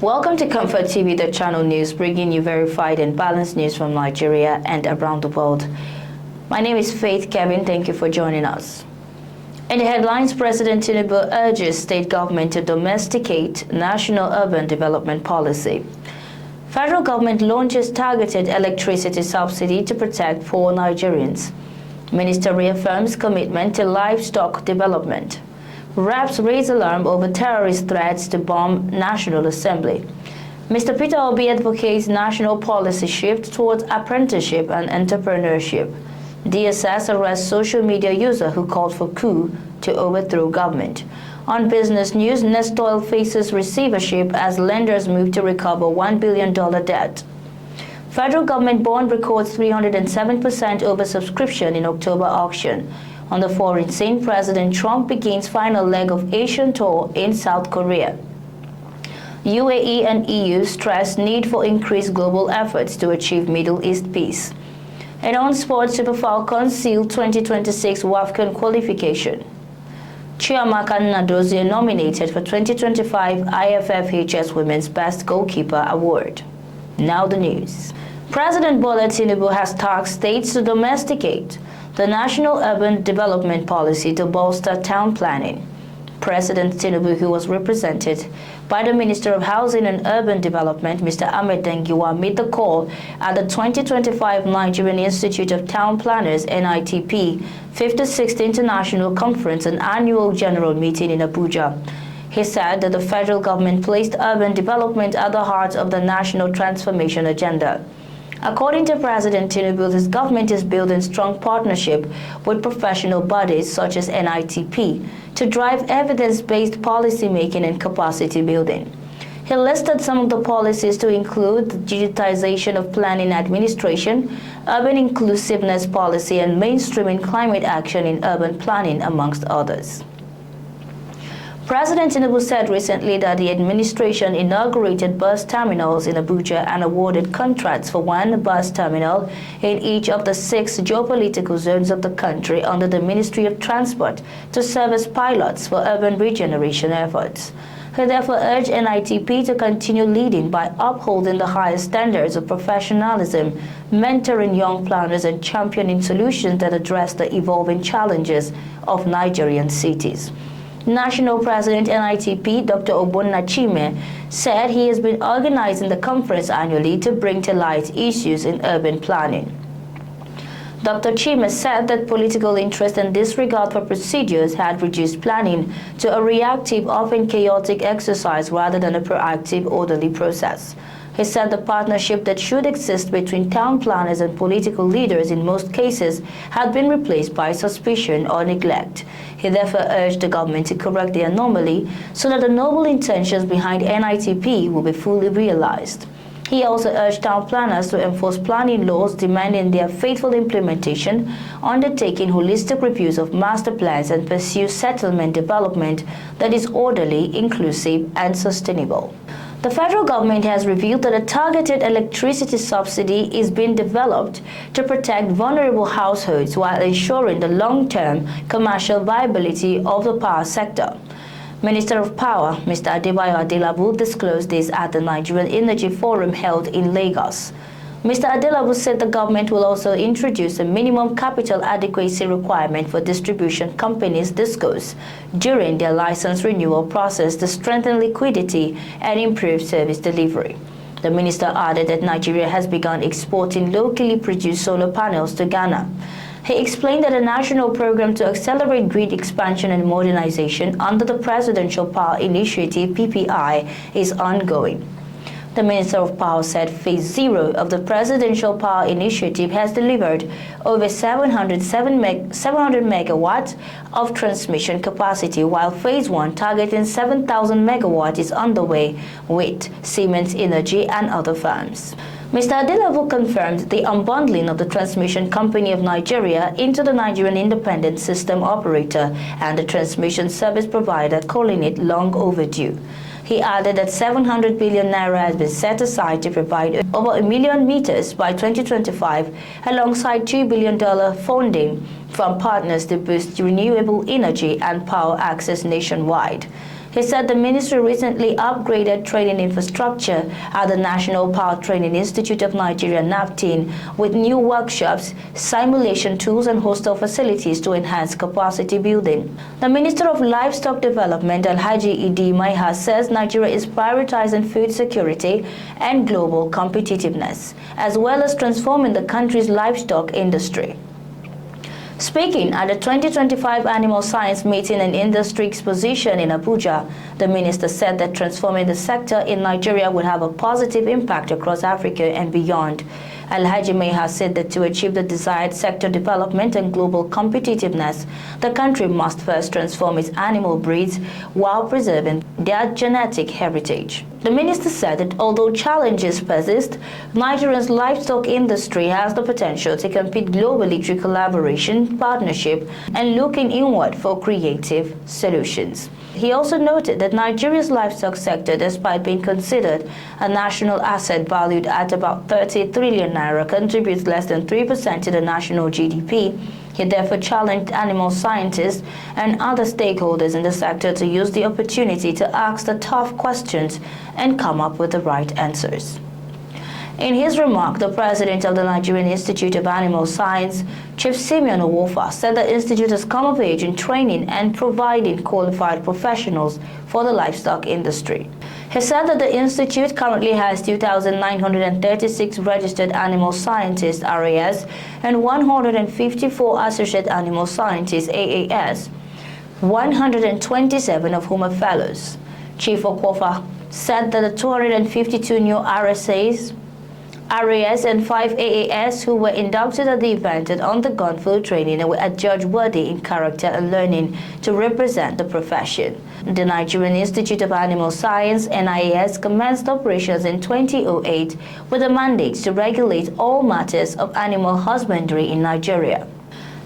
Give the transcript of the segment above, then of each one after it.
Welcome to ComfortTV.channel news, bringing you verified and balanced news from Nigeria and around the world. My name is Faith Kevin. Thank you for joining us. In the headlines, President Tinubu urges state government to domesticate national urban development policy. Federal government launches targeted electricity subsidy to protect poor Nigerians. Minister reaffirms commitment to livestock development. Reps raise alarm over terrorist threats to bomb National Assembly. Mr. Peter Obi advocates national policy shift towards apprenticeship and entrepreneurship. DSS arrests social media user who called for coup to overthrow government. On business news, Nestoil faces receivership as lenders move to recover $1 billion debt. Federal government bond records 307% oversubscription in October auction. On the foreign scene, President Trump begins final leg of Asian tour in South Korea. UAE and EU stress need for increased global efforts to achieve Middle East peace. And on sports, Super Falcons seal 2026 WAFCON qualification. Chiamaka Nnadozie nominated for 2025 IFFHS Women's Best Goalkeeper Award. Now the news. President Bola Tinubu has tasked states to domesticate the National Urban Development Policy to bolster town planning. President Tinubu, who was represented by the Minister of Housing and Urban Development, Mr. Ahmed Dengiwa, made the call at the 2025 Nigerian Institute of Town Planners (NITP) 56th International Conference and Annual General Meeting in Abuja. He said that the federal government placed urban development at the heart of the national transformation agenda. According to President Tinubu, his government is building strong partnership with professional bodies such as NITP to drive evidence-based policy-making and capacity building. He listed some of the policies to include the digitization of planning administration, urban inclusiveness policy, and mainstreaming climate action in urban planning, amongst others. President Tinubu said recently that the administration inaugurated bus terminals in Abuja and awarded contracts for one bus terminal in each of the 6 geopolitical zones of the country under the Ministry of Transport to serve as pilots for urban regeneration efforts. He therefore urged NITP to continue leading by upholding the highest standards of professionalism, mentoring young planners, and championing solutions that address the evolving challenges of Nigerian cities. National President NITP Dr. Ogbonna Chime said he has been organizing the conference annually to bring to light issues in urban planning. Dr. Chime said that political interest and disregard for procedures had reduced planning to a reactive, often chaotic exercise rather than a proactive, orderly process. He said the partnership that should exist between town planners and political leaders in most cases had been replaced by suspicion or neglect. He therefore urged the government to correct the anomaly so that the noble intentions behind NITP will be fully realized. He also urged town planners to enforce planning laws demanding their faithful implementation, undertaking holistic reviews of master plans, and pursue settlement development that is orderly, inclusive, and sustainable. The federal government has revealed that a targeted electricity subsidy is being developed to protect vulnerable households while ensuring the long-term commercial viability of the power sector. Minister of Power, Mr. Adebayo Adelabu, disclosed this at the Nigerian Energy Forum held in Lagos. Mr. Adelabu said the government will also introduce a minimum capital adequacy requirement for distribution companies (DISCOs) during their license renewal process to strengthen liquidity and improve service delivery. The minister added that Nigeria has begun exporting locally produced solar panels to Ghana. He explained that a national program to accelerate grid expansion and modernization under the Presidential Power Initiative (PPI) is ongoing. The Minister of Power said Phase 0 of the Presidential Power Initiative has delivered over 700 megawatts of transmission capacity, while Phase 1, targeting 7,000 megawatts, is underway with Siemens Energy and other firms. Mr. Adelabu confirmed the unbundling of the Transmission Company of Nigeria into the Nigerian Independent System Operator and the transmission service provider, calling it long overdue. He added that 700 billion naira has been set aside to provide over 1 million meters by 2025, alongside $2 billion funding from partners to boost renewable energy and power access nationwide. He said the ministry recently upgraded training infrastructure at the National Power Training Institute of Nigeria (NAPTIN) with new workshops, simulation tools and hostel facilities to enhance capacity building. The Minister of Livestock Development, Alhaji Idi Maiha, says Nigeria is prioritizing food security and global competitiveness, as well as transforming the country's livestock industry. Speaking at the 2025 Animal Science Meeting and Industry Exposition in Abuja, the minister said that transforming the sector in Nigeria would have a positive impact across Africa and beyond. Alhaji Maiha said that to achieve the desired sector development and global competitiveness, the country must first transform its animal breeds while preserving their genetic heritage. The minister said that although challenges persist, Nigeria's livestock industry has the potential to compete globally through collaboration, partnership, and looking inward for creative solutions. He also noted that Nigeria's livestock sector, despite being considered a national asset valued at about 30 trillion naira, contributes less than 3% to the national GDP. He therefore challenged animal scientists and other stakeholders in the sector to use the opportunity to ask the tough questions and come up with the right answers. In his remark, the president of the Nigerian Institute of Animal Science, Chief Simeon Owofa, said the institute has come of age in training and providing qualified professionals for the livestock industry. He said that the institute currently has 2,936 registered animal scientists (RAS) and 154 associate animal scientists (AAS), 127 of whom are fellows. Chief Owofa said that the 252 new RAS and 5 AAS who were inducted at the event had undergone full training and were adjudged worthy in character and learning to represent the profession. The Nigerian Institute of Animal Science (NIAS) commenced operations in 2008 with a mandate to regulate all matters of animal husbandry in Nigeria,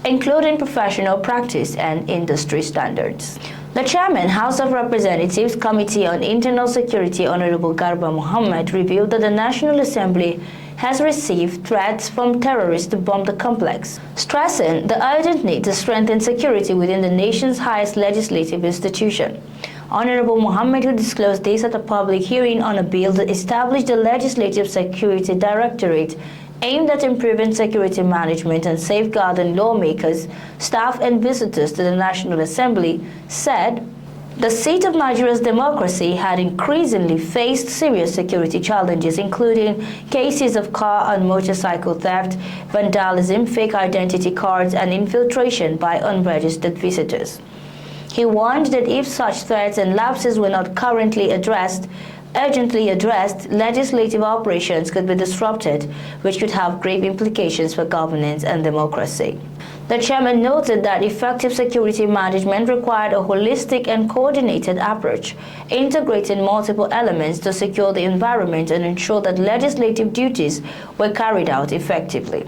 including professional practice and industry standards. The Chairman, House of Representatives Committee on Internal Security, Honorable Garba Muhammad, revealed that the National Assembly has received threats from terrorists to bomb the complex, stressing the urgent need to strengthen security within the nation's highest legislative institution. Honorable Muhammad, who disclosed this at a public hearing on a bill that established the Legislative Security Directorate, aimed at improving security management and safeguarding lawmakers, staff, and visitors to the National Assembly, said the seat of Nigeria's democracy had increasingly faced serious security challenges, including cases of car and motorcycle theft, vandalism, fake identity cards, and infiltration by unregistered visitors. He warned that if such threats and lapses were not urgently addressed, legislative operations could be disrupted, which could have grave implications for governance and democracy. The chairman noted that effective security management required a holistic and coordinated approach, integrating multiple elements to secure the environment and ensure that legislative duties were carried out effectively.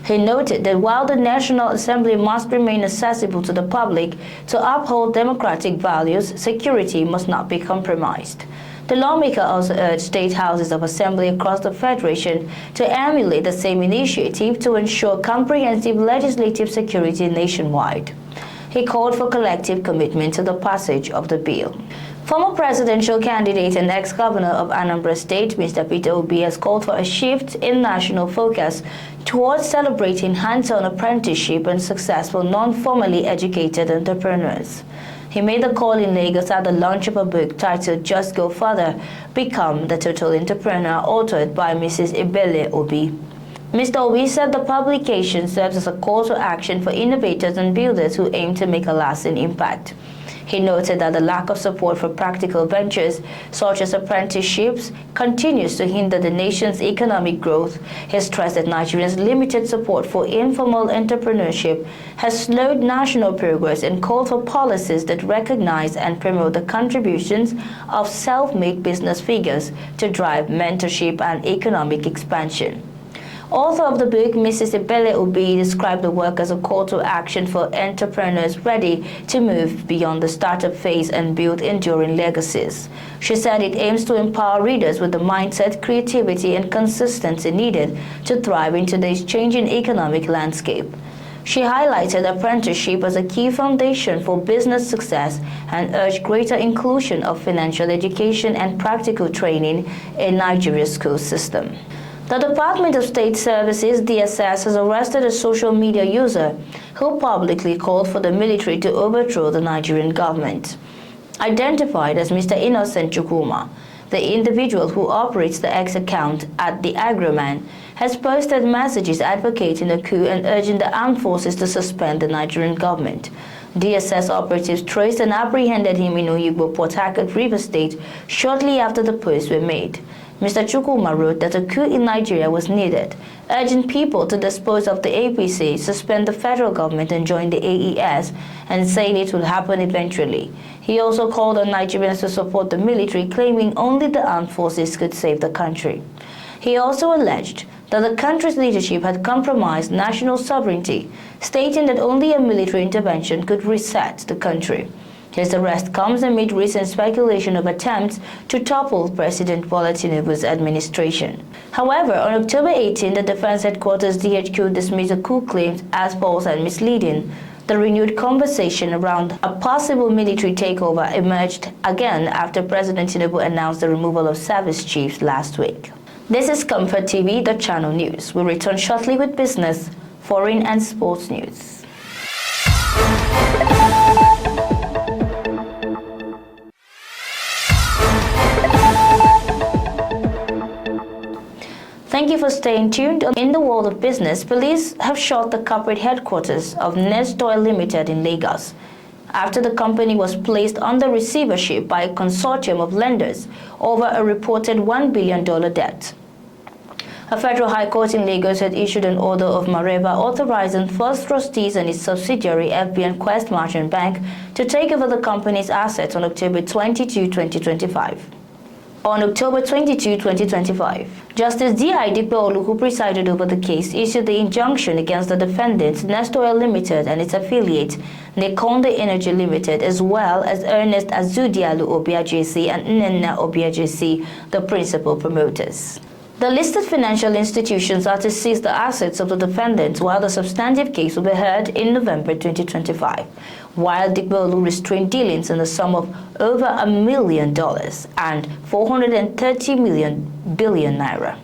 He noted that while the National Assembly must remain accessible to the public to uphold democratic values, security must not be compromised. The lawmaker also urged state houses of assembly across the Federation to emulate the same initiative to ensure comprehensive legislative security nationwide. He called for collective commitment to the passage of the bill. Former presidential candidate and ex-governor of Anambra State, Mr. Peter Obi, has called for a shift in national focus towards celebrating hands-on apprenticeship and successful non-formally educated entrepreneurs. He made the call in Lagos at the launch of a book titled Just Go Further, Become the Total Entrepreneur, authored by Mrs. Ebele Obi. Mr. Obi said the publication serves as a call to action for innovators and builders who aim to make a lasting impact. He noted that the lack of support for practical ventures, such as apprenticeships, continues to hinder the nation's economic growth. He stressed that Nigeria's limited support for informal entrepreneurship has slowed national progress and called for policies that recognize and promote the contributions of self-made business figures to drive mentorship and economic expansion. Author of the book, Mrs. Ebele Obi, described the work as a call to action for entrepreneurs ready to move beyond the startup phase and build enduring legacies. She said it aims to empower readers with the mindset, creativity, and consistency needed to thrive in today's changing economic landscape. She highlighted apprenticeship as a key foundation for business success and urged greater inclusion of financial education and practical training in Nigeria's school system. The Department of State Services (DSS) has arrested a social media user who publicly called for the military to overthrow the Nigerian government. Identified as Mr. Innocent Chukwuma, the individual who operates the X account at the Agroman has posted messages advocating a coup and urging the armed forces to suspend the Nigerian government. DSS operatives traced and apprehended him in Oyigbo, Port Harcourt, River State shortly after the posts were made. Mr. Chukwuma wrote that a coup in Nigeria was needed, urging people to dispose of the APC, suspend the federal government and join the AES, and saying it will happen eventually. He also called on Nigerians to support the military, claiming only the armed forces could save the country. He also alleged that the country's leadership had compromised national sovereignty, stating that only a military intervention could reset the country. His arrest comes amid recent speculation of attempts to topple President Bola Tinubu's administration. However, on October 18, the Defense Headquarters DHQ dismissed the coup claims as false and misleading. The renewed conversation around a possible military takeover emerged again after President Tinubu announced the removal of service chiefs last week. This is ComfortTV.channel news. We'll return shortly with business, foreign and sports news. Thank you for staying tuned. In the world of business, police have shot the corporate headquarters of Nest Oil Limited in Lagos after the company was placed under receivership by a consortium of lenders over a reported $1 billion debt. A federal high court in Lagos had issued an order of Mareba authorizing First Trustees and its subsidiary FBN Quest Merchant Bank to take over the company's assets on October 22, 2025. On October 22, 2025, Justice D.I. Dikpeolu, who presided over the case, issued the injunction against the defendants, Nest Oil Limited and its affiliate, Nekonde Energy Limited, as well as Ernest Azudialu Obiajesi and Nnenna Obiajesi, the principal promoters. The listed financial institutions are to seize the assets of the defendants while the substantive case will be heard in November 2025, while Dikpeolu restrained dealings in the sum of over $1 million and 430 billion naira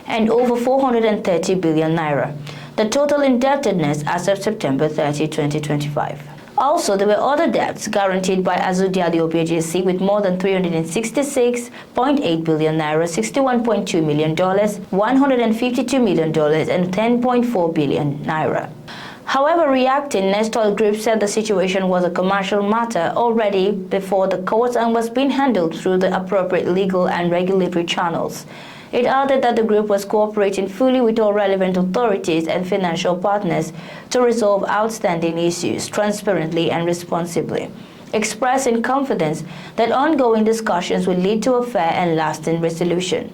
and over 430 billion naira, the total indebtedness as of September 30, 2025. Also, there were other debts guaranteed by Azudialu Obiajesi with more than 366.8 billion naira, $61.2 million, $152 million, and 10.4 billion naira. However, reacting, Nest Oil Group said the situation was a commercial matter already before the courts and was being handled through the appropriate legal and regulatory channels. It added that the group was cooperating fully with all relevant authorities and financial partners to resolve outstanding issues transparently and responsibly, expressing confidence that ongoing discussions will lead to a fair and lasting resolution.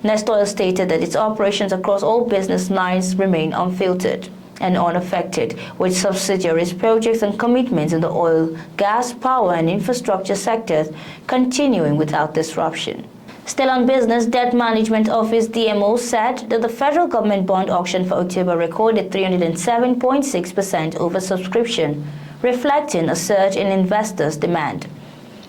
Nest Oil stated that its operations across all business lines remain unfiltered and unaffected, with subsidiaries, projects and commitments in the oil, gas, power and infrastructure sectors continuing without disruption. Still on business, Debt Management Office DMO said that the federal government bond auction for October recorded 307.6% oversubscription, reflecting a surge in investors' demand.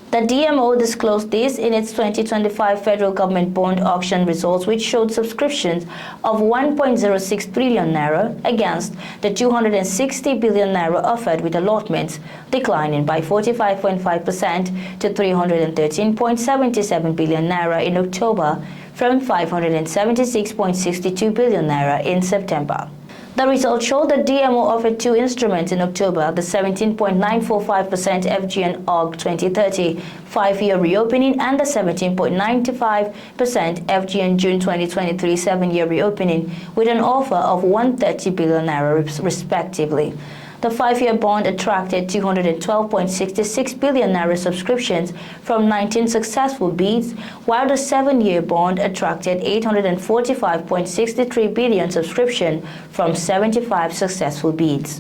The DMO disclosed this in its 2025 federal government bond auction results, which showed subscriptions of 1.06 trillion naira against the 260 billion naira offered, with allotments declining by 45.5% to 313.77 billion naira in October from 576.62 billion naira in September. The results showed that DMO offered two instruments in October, the 17.945% FGN OG 2030 5-year reopening and the 17.95% FGN June 2023 7-year reopening, with an offer of 130 billion naira respectively. The 5-year bond attracted 212.66 billion naira subscriptions from 19 successful bids, while the 7-year bond attracted 845.63 billion subscription from 75 successful bids.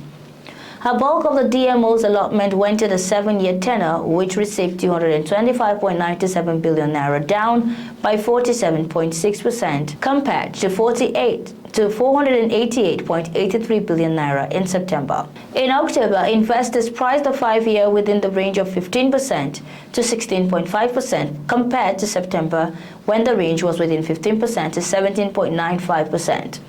A bulk of the DMO's allotment went to the 7-year tenor, which received 225.97 billion naira, down by 47.6% compared to 488.83 billion naira in September. In October, investors priced the 5-year within the range of 15% to 16.5% compared to September, when the range was within 15% to 17.95%.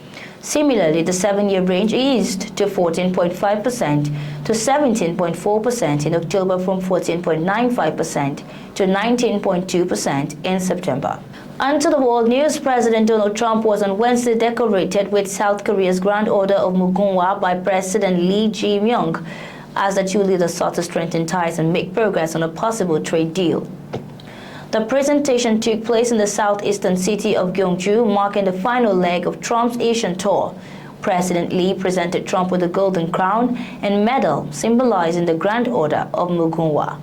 Similarly, the 7-year range eased to 14.5% to 17.4% in October, from 14.95% to 19.2% in September. Onto the world news, President Donald Trump was on Wednesday decorated with South Korea's Grand Order of Mugunghwa by President Lee Jae-myung as the two leaders sought to strengthen ties and make progress on a possible trade deal. The presentation took place in the southeastern city of Gyeongju, marking the final leg of Trump's Asian tour. President Lee presented Trump with a golden crown and medal symbolizing the Grand Order of Mugunghwa,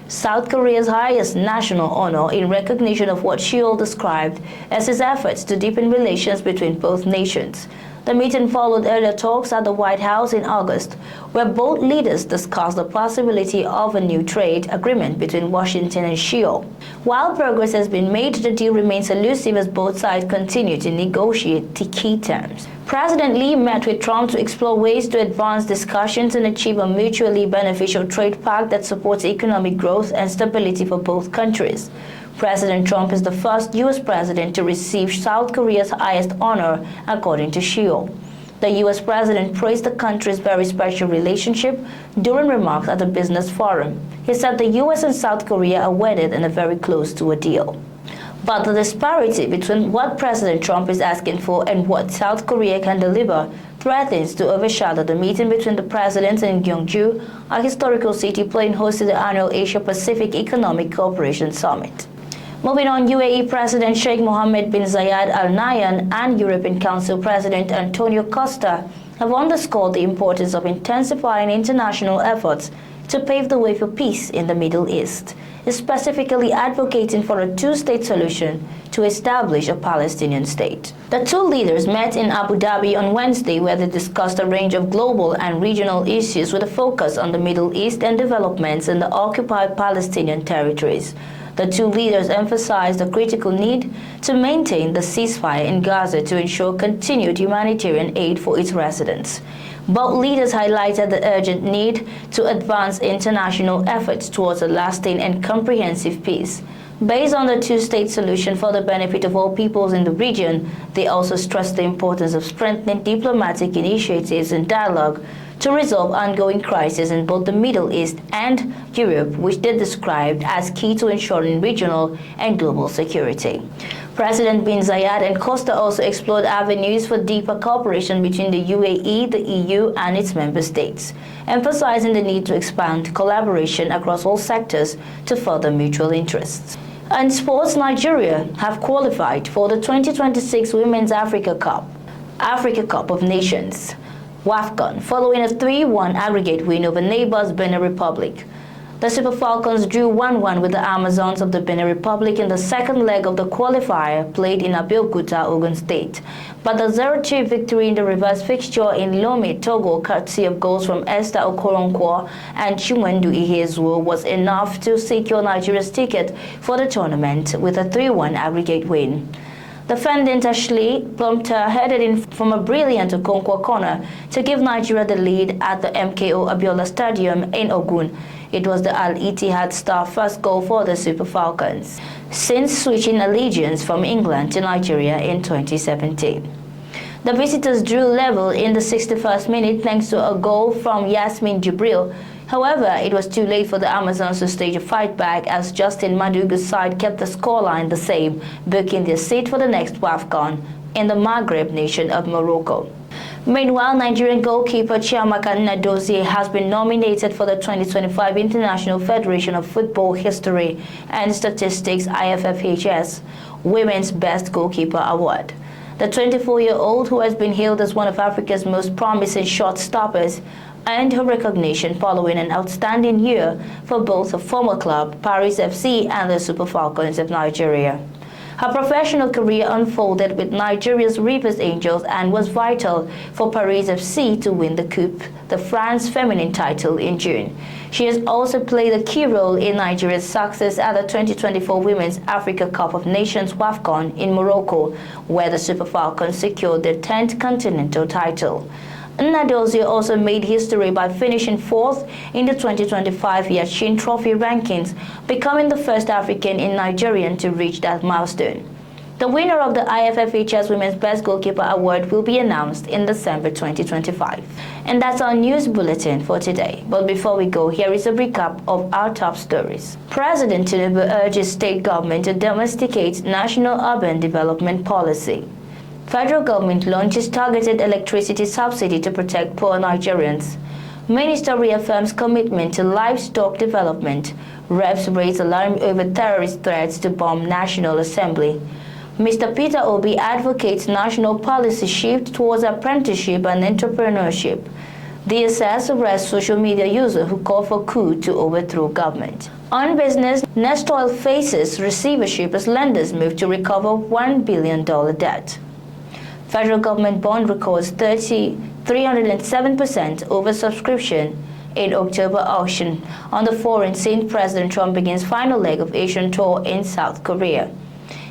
South Korea's highest national honor, in recognition of what Seoul described as his efforts to deepen relations between both nations. The meeting followed earlier talks at the White House in August, where both leaders discussed the possibility of a new trade agreement between Washington and Seoul. While progress has been made, the deal remains elusive as both sides continue to negotiate the key terms. President Lee met with Trump to explore ways to advance discussions and achieve a mutually beneficial trade pact that supports economic growth and stability for both countries. President Trump is the first U.S. president to receive South Korea's highest honor, according to Seoul. The U.S. president praised the country's very special relationship during remarks at the business forum. He said the U.S. and South Korea are wedded and are very close to a deal. But the disparity between what President Trump is asking for and what South Korea can deliver threatens to overshadow the meeting between the presidents in Gyeongju, a historical city playing host to the annual Asia-Pacific Economic Cooperation Summit. Moving on, UAE President Sheikh Mohammed bin Zayed Al Nahyan and European Council President Antonio Costa have underscored the importance of intensifying international efforts to pave the way for peace in the Middle East, specifically advocating for a two-state solution to establish a Palestinian state. The two leaders met in Abu Dhabi on Wednesday, where they discussed a range of global and regional issues with a focus on the Middle East and developments in the occupied Palestinian territories. The two leaders emphasized the critical need to maintain the ceasefire in Gaza to ensure continued humanitarian aid for its residents. Both leaders highlighted the urgent need to advance international efforts towards a lasting and comprehensive peace. Based on the two-state solution for the benefit of all peoples in the region, they also stressed the importance of strengthening diplomatic initiatives and dialogue to resolve ongoing crises in both the Middle East and Europe, which they described as key to ensuring regional and global security. President bin Zayed and Costa also explored avenues for deeper cooperation between the UAE, the EU, and its member states, emphasizing the need to expand collaboration across all sectors to further mutual interests. And sports, Nigeria have qualified for the 2026 Women's Africa Cup of Nations, WAFCON, following a 3-1 aggregate win over neighbors Benin Republic. The Super Falcons drew 1-1 with the Amazons of the Benin Republic in the second leg of the qualifier played in Abeokuta, Ogun State. But the 0-2 victory in the reverse fixture in Lome, Togo, courtesy of goals from Esther Okoronkwo and Chimwendu Ihezuo, was enough to secure Nigeria's ticket for the tournament with a 3-1 aggregate win. Defendant Ashley Plumter headed in from a brilliant Okonkwo corner to give Nigeria the lead at the MKO Abiola Stadium in Ogun. It was the Al Ittihad star first goal for the Super Falcons since switching allegiance from England to Nigeria in 2017. The visitors drew level in the 61st minute thanks to a goal from Yasmin Jibril. However, it was too late for the Amazons to stage a fight back as Justin Madugu's side kept the scoreline the same, booking their seat for the next WAFCON in the Maghreb nation of Morocco. Meanwhile, Nigerian goalkeeper Chiamaka Nnadozie has been nominated for the 2025 International Federation of Football History and Statistics IFFHS Women's Best Goalkeeper Award. The 24-year-old, who has been hailed as one of Africa's most promising shot stoppers, earned her recognition following an outstanding year for both her former club, Paris FC, and the Super Falcons of Nigeria. Her professional career unfolded with Nigeria's Rivers Angels and was vital for Paris FC to win the Coupe de France feminine title in June. She has also played a key role in Nigeria's success at the 2024 Women's Africa Cup of Nations WAFCON in Morocco, where the Super Falcons secured their 10th continental title. Nnadozie also made history by finishing 4th in the 2025 Yashin Trophy rankings, becoming the first African in Nigeria to reach that milestone. The winner of the IFFHS Women's Best Goalkeeper Award will be announced in December 2025. And that's our news bulletin for today. But before we go, here is a recap of our top stories. President Tinubu urges state government to domesticate National Urban Development Policy. Federal government launches targeted electricity subsidy to protect poor Nigerians. Minister reaffirms commitment to livestock development. Reps raise alarm over terrorist threats to bomb National Assembly. Mr. Peter Obi advocates national policy shift towards apprenticeship and entrepreneurship. DSS arrests social media user who call for coup to overthrow government. On business, Nestor faces receivership as lenders move to recover $1 billion debt. Federal government bond records 307% oversubscription in October auction. On the foreign scene, President Trump begins final leg of Asian tour in South Korea.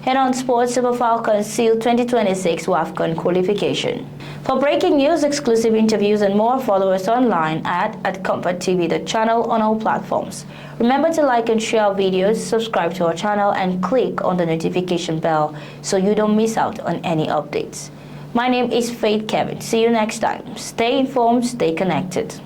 And on sports, Super Falcons seal 2026 WAFCON qualification. For breaking news, exclusive interviews, and more, follow us online at ComfortTV.channel on all platforms. Remember to like and share our videos, subscribe to our channel, and click on the notification bell so you don't miss out on any updates. My name is Faith Kevin. See you next time. Stay informed, stay connected.